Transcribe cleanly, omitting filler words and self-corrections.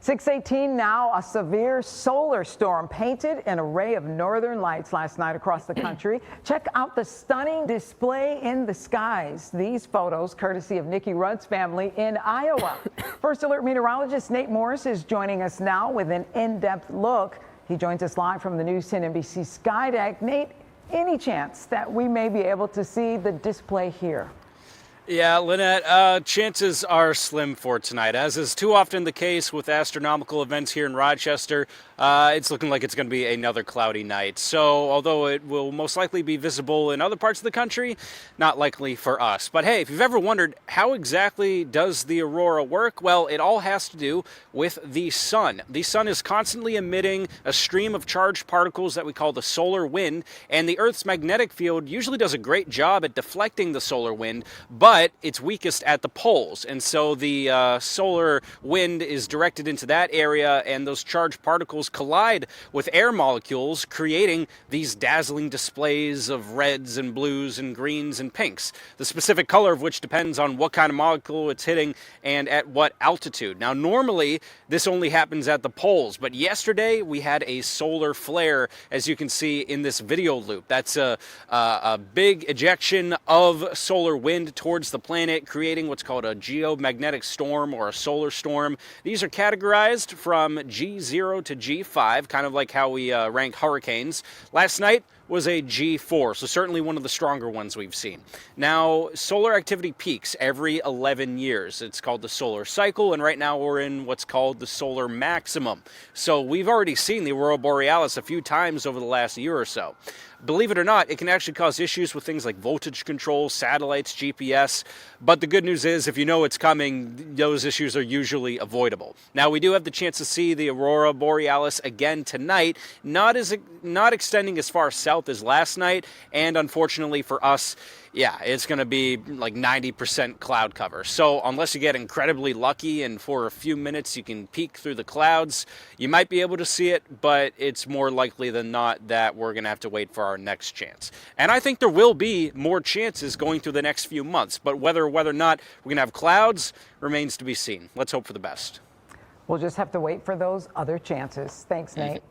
6:18 now, a severe solar storm painted an array of northern lights last night across the country. Check out the stunning display in the skies. These photos courtesy of Nikki Rudd's family in Iowa. First Alert meteorologist Nate Morris is joining us now with an in-depth look. He joins us live from the News 10 NBC Sky Deck. Nate, any chance that we may be able to see the display here? Yeah, Lynette, chances are slim for tonight. As is too often the case with astronomical events here in Rochester, it's looking like it's going to be another cloudy night. So, although it will most likely be visible in other parts of the country, not likely for us. But hey, if you've ever wondered how exactly does the aurora work, well, it all has to do with the sun. The sun is constantly emitting a stream of charged particles that we call the solar wind, and the Earth's magnetic field usually does a great job at deflecting the solar wind, but it's weakest at the poles, and so the solar wind is directed into that area, and those charged particles collide with air molecules, creating these dazzling displays of reds and blues and greens and pinks, the specific color of which depends on what kind of molecule it's hitting and at what altitude. Now, normally this only happens at the poles, but yesterday we had a solar flare, as you can see in this video loop. That's a big ejection of solar wind towards the planet, creating what's called a geomagnetic storm or a solar storm. These are categorized from G0 to G5, kind of like how we rank hurricanes. Last night was a G4, so certainly one of the stronger ones we've seen. Now, solar activity peaks every 11 years. It's called the solar cycle, and right now we're in what's called the solar maximum. So we've already seen the aurora borealis a few times over the last year or so. Believe it or not, it can actually cause issues with things like voltage control, satellites, GPS, but the good news is if you know it's coming, those issues are usually avoidable. Now, we do have the chance to see the aurora borealis again tonight, not extending as far south as last night, and unfortunately for us, yeah, it's going to be like 90% cloud cover. So unless you get incredibly lucky and for a few minutes you can peek through the clouds, you might be able to see it, but it's more likely than not that we're going to have to wait for our next chance. And I think there will be more chances going through the next few months, but whether or not we're going to have clouds remains to be seen. Let's hope for the best. We'll just have to wait for those other chances. Thanks, Nate.